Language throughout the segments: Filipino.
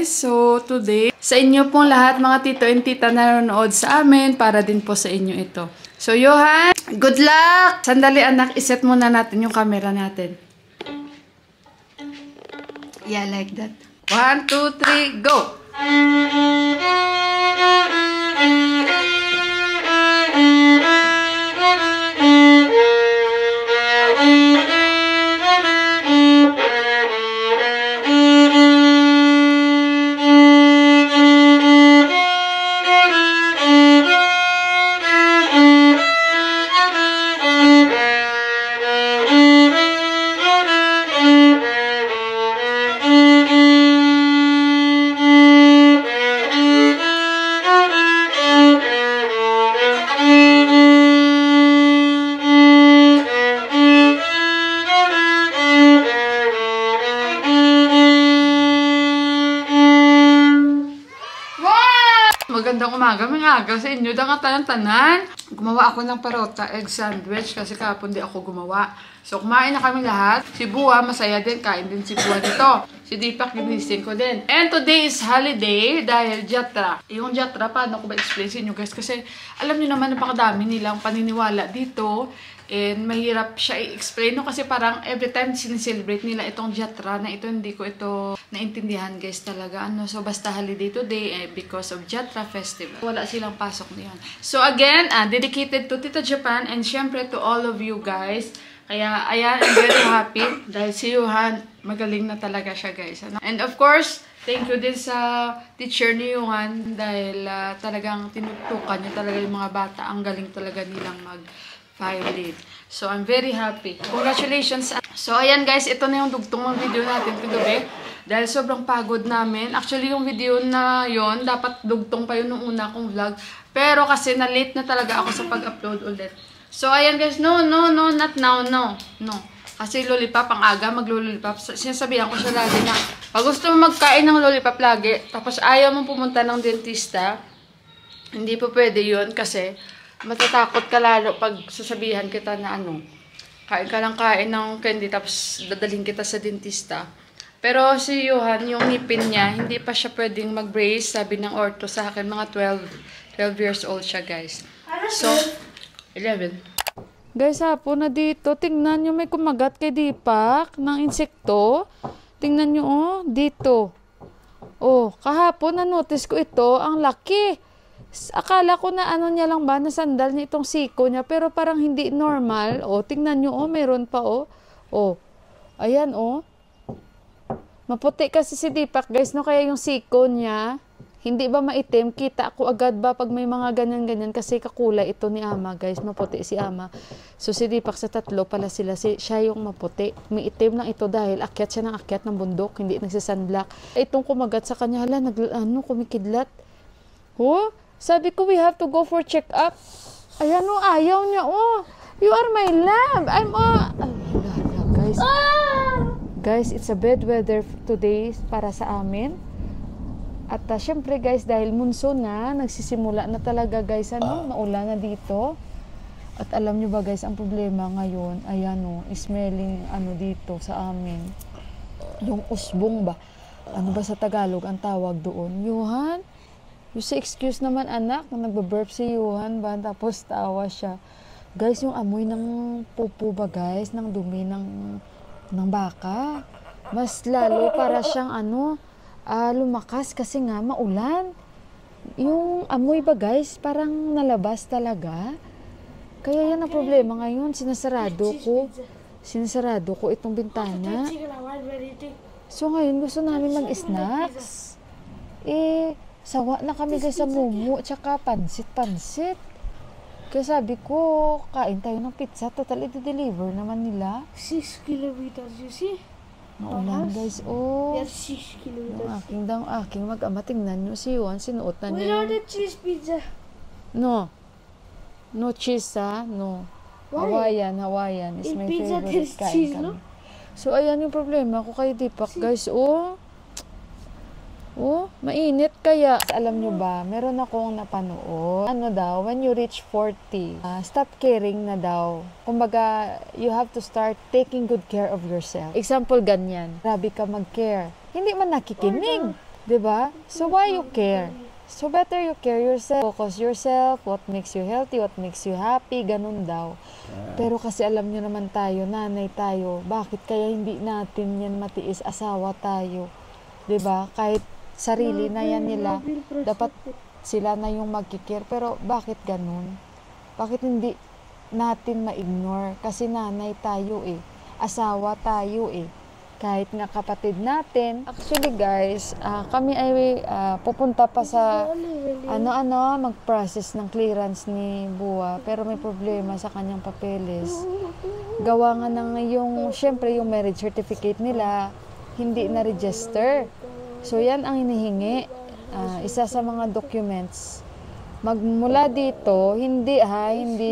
guys. So today, sa inyo pong lahat mga tito and tita na nanonood sa amin, para din po sa inyo ito. So Johan, good luck! Sandali anak, iset muna natin yung camera natin. Yeah, like that. 1, 2, 3, go! Magandang umaga, mga aga sa inyo. Dangat tayong tanan. Gumawa ako ng parota, egg sandwich kasi kahapon di ako gumawa. So, kumain na kami lahat. Si Bua, masaya din. Kain din si Bua dito. Si Deepak, ginising ko din. And today is holiday dahil Jatra. Yung Jatra, paano ko ba explain sa inyo guys? Kasi alam niyo naman, napakadami nilang paniniwala dito. And mahirap siya i-explain, no? Kasi parang every time sinicelebrate nila itong Jatra na ito, hindi ko ito naintindihan guys talaga. So basta holiday today because of Jatra Festival. Wala silang pasok niyan. So again, dedicated to Tita Japan and syempre to all of you guys. Kaya ayan, I'm very happy dahil si Johan, magaling na talaga siya guys. And of course, thank you din sa teacher ni Johan dahil talagang tinutukan niya talaga yung mga bata. Ang galing talaga nilang mag-violin. So, I'm very happy. Congratulations. So, ayan guys, ito na yung dugtong ng video natin kagabi. Dahil sobrang pagod namin. Actually, yung video na yon dapat dugtong pa yun nung una kong vlog. Pero kasi na-late na talaga ako sa pag-upload ulit. So, ayan guys, no, not now, no. Kasi lollipop, ang aga mag-lollipop. Sinasabihan ko siya lagi na, pag gusto mo magkain ng lollipop lagi, tapos ayaw mo pumunta ng dentista, hindi po pwede yun kasi matatakot ka lalo pag sasabihan kita na kain ka lang kain ng candy tapos dadalhin kita sa dentista. Pero si Johan, yung ngipin niya, hindi pa siya pwedeng mag-brace, sabi ng ortho sa akin, mga 12 years old siya guys. So, 11. Guys, hapon na dito. Tingnan nyo, may kumagat kay Deepak ng insekto. Tingnan nyo, oh, dito. Oh, kahapon na-notice ko ito. Ang laki. Akala ko na niya lang ba, na sandal niya itong siko niya. Pero parang hindi normal. Oh, tingnan nyo, oh, meron pa, oh. Oh, ayan, oh. Maputi kasi si Deepak, guys, no? Kaya yung siko niya, hindi ba maitim? Kita ko agad ba pag may mga ganyan-ganyan kasi kakulay ito ni Ama, guys. Maputi si Ama. So, si Deepak sa tatlo pala sila. Siya yung maputi. May itim lang ito dahil akyat siya ng akyat ng bundok. Hindi nagsisunblock. Itong kumagat sa kanya, hala, kumikidlat. Oh, sabi ko, we have to go for check-up. Ayan, oh, ayaw niya, oh. You are my love. I'm, guys. Guys, it's a bad weather today para sa amin. At syempre guys, dahil monsoon na, nagsisimula na talaga guys, maulan na dito. At alam nyo ba guys, ang problema ngayon, ayan smelling dito sa amin. Yung usbong ba? Ano ba sa Tagalog ang tawag doon? Johan? You say excuse naman anak, nagbe-burp si Johan ba? Tapos tawa siya. Guys, yung amoy ng pupo ba guys, ng dumi ng baka. Mas lalo para siyang lumakas kasi nga maulan. Yung amoy ba guys, parang nalabas talaga. Kaya yan ang problema ngayon. Sinasarado ko itong bintana. So ngayon gusto namin mag-snacks. Sawa na kami guys sa mumu tsaka pansit. Kaya sabi ko, kain tayo ng pizza. Total, i-deliver naman nila. 6 kilometers, you see? Maulan guys, oh. Yes, 6 kilometers. Yung aking mag-ama, tingnan nyo si Juan, sinuotan niya. Without the cheese pizza. No cheese no. Why? Hawaiian is In my pizza favorite. there's cheese, no? So ayan yung problema ko kay Deepak guys, oh. Oh, mainit kaya. Alam nyo ba, meron akong napanood. When you reach 40, stop caring na daw. Kumbaga, you have to start taking good care of yourself. Example, ganyan. Grabe ka mag-care. Hindi man nakikinig. 'Diba? So why you care? So better you care yourself, focus yourself, what makes you healthy, what makes you happy, ganun daw. Pero kasi alam nyo naman tayo, nanay tayo, bakit kaya hindi natin yan matiis, asawa tayo? 'Di ba? Kahit sarili na yan nila, dapat sila na yung magkikare. Pero bakit ganun? Bakit hindi natin ma-ignore? Kasi nanay tayo eh, asawa tayo eh. Kahit nga kapatid natin. Actually guys, kami ay pupunta pa sa mag-process ng clearance ni Bua, pero may problema sa kanyang papeles. Gawa nga ng syempre yung marriage certificate nila hindi na register. So yan ang hinihingi, isa sa mga documents. Magmula dito, hindi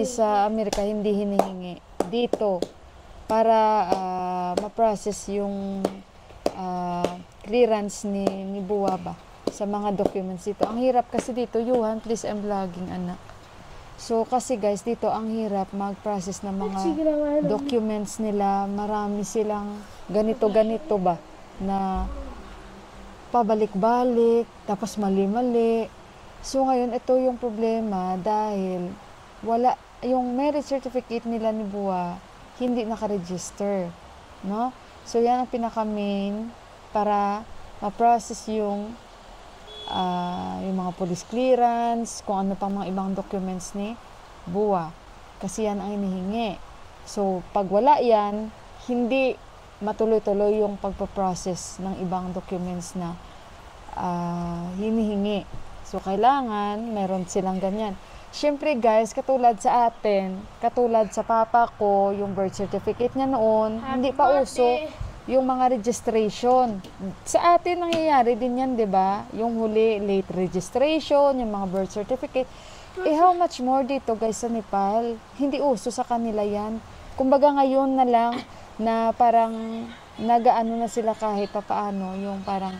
sa Amerika hindi hinihingi. Dito para ma-process yung clearance ni Bua ba sa mga documents dito. Ang hirap kasi dito, Yuhan, please, I'm vlogging, anak. So, kasi guys, dito ang hirap mag-process ng mga documents nila. Marami silang ganito-ganito ba na pabalik-balik, tapos mali-mali. So, ngayon, ito yung problema dahil wala, yung marriage certificate nila ni Bua, hindi naka-register, no? So, yan ang pinaka-main para ma-process yung mga police clearance, kung ano pang mga ibang documents ni Bua. Kasi yan ang hinihingi. So, pag wala yan, hindi matuloy-tuloy yung pagpa-process ng ibang documents na hinihingi. So, kailangan meron silang ganyan. Siyempre guys, katulad sa atin, katulad sa papa ko, yung birth certificate niya noon, hindi pa uso yung mga registration. Sa atin nangyayari din yan, 'di ba? Yung huli late registration, yung mga birth certificate. How much more dito guys sa Nepal? Hindi uso sa kanila yan. Kumbaga ngayon na lang na parang nag-aano na sila kahit papaano, yung parang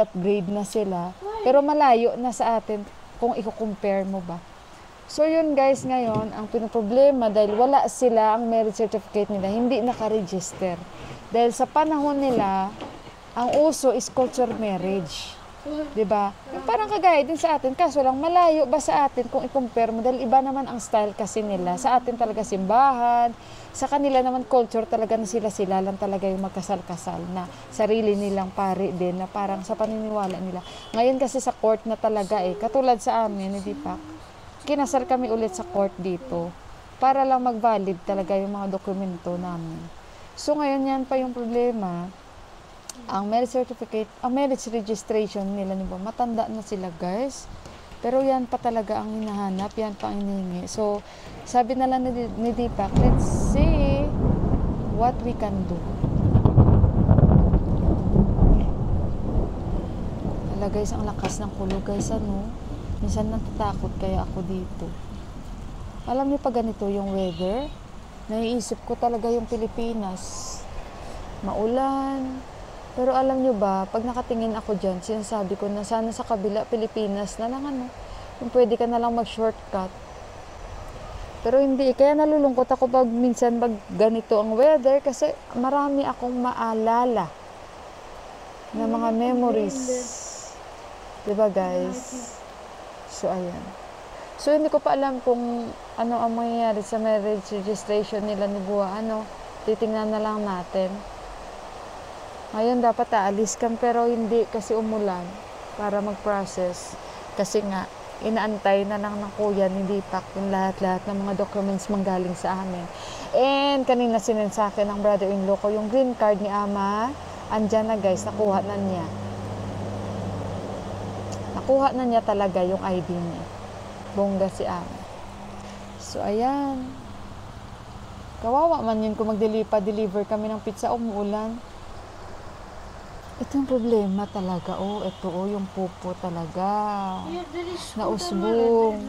upgrade na sila. Pero malayo na sa atin kung i-compare mo ba. So yun guys, ngayon, ang pinoproblema dahil wala sila, ang marriage certificate nila, hindi naka-register. Dahil sa panahon nila, ang uso is culture marriage. 'Di ba? Parang kagaya din sa atin, kaso lang malayo ba sa atin kung i-compare mo dahil iba naman ang style kasi nila. Sa atin talaga simbahan, sa kanila naman culture talaga na sila lang talaga yung magkasal-kasal na sarili nilang pari din na parang sa paniniwala nila. Ngayon kasi sa court na talaga katulad sa amin, hindi pa. Kinasal kami ulit sa court dito para lang mag-valid talaga yung mga dokumento namin. So ngayon yan pa yung problema. Ang marriage certificate, ang marriage registration nila ni Bua, matanda na sila guys. Pero yan pa talaga ang hinahanap, yan pa ang hinihingi. So, sabi na lang ni Deepak, let's see what we can do. Wala guys, ang lakas ng kulo guys, ano? Minsan natatakot kaya ako dito. Alam niyo pa ganito yung weather? Naiisip ko talaga yung Pilipinas. Maulan. Pero alam nyo ba, pag nakatingin ako dyan, sinasabi ko na sana sa kabila, Pilipinas na lang yung pwede ka na lang mag-shortcut. Pero hindi, kaya nalulungkot ako pag minsan ganito ang weather kasi marami akong maalala na mga memories. Diba guys? So, ayan. So, hindi ko pa alam kung ano ang mangyayari sa marriage registration nila ni Bua. Titingnan na lang natin. Ngayon dapat aalis kami pero hindi kasi umulan para mag-process. Kasi nga, inaantay na lang ng kuya ni Deepak yung lahat-lahat ng mga documents manggaling sa amin. And kanina sinin sa akin ng brother-in-law ko, yung green card ni Ama, andyan na guys, nakuha na niya. Nakuha na niya talaga yung ID niya. Bongga si Ama. So, ayan. Kawawa man yun kung mag-deliver kami ng pizza, umuulan. Ito yung problema talaga. Ito yung pupo talaga. Nausbong.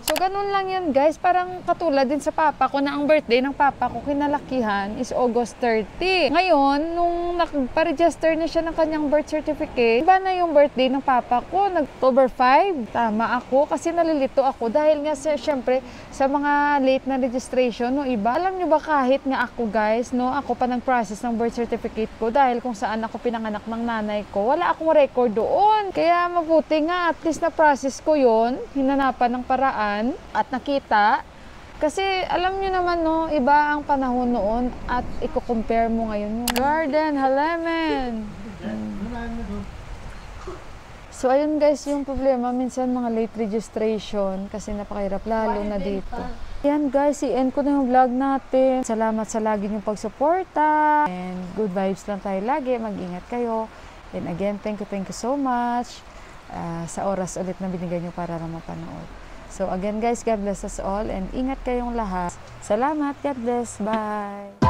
30. So, ganun lang yan, guys. Parang katulad din sa papa ko na ang birthday ng papa ko kinalakihan is August 30. Ngayon, nung nagpa-register na siya ng kanyang birth certificate, iba na yung birthday ng papa ko, nag-October 5. Tama ako kasi nalilito ako dahil nga syempre sa mga late na registration, no, iba. Alam nyo ba kahit nga ako, guys, no, ako pa nag-process ng birth certificate ko dahil kung saan ako pinanganak ng nanay ko, wala akong record doon. Kaya mabuti nga, at least na-process ko yon, hinanapan ng paraan at nakita. Kasi alam nyo naman, no, iba ang panahon noon at i-compare mo ngayon yung garden, halaman. So ayun guys, yung problema, minsan mga late registration kasi napakahirap lalo na dito. Yan guys, i-end ko na yung vlog natin. Salamat sa lagi niyong pagsuporta and good vibes lang tayo lagi. Mag-ingat kayo. And again, thank you so much sa oras ulit na binigay niyo para na mapanood. So again guys, God bless us all and ingat kayong lahat. Salamat, God bless. Bye!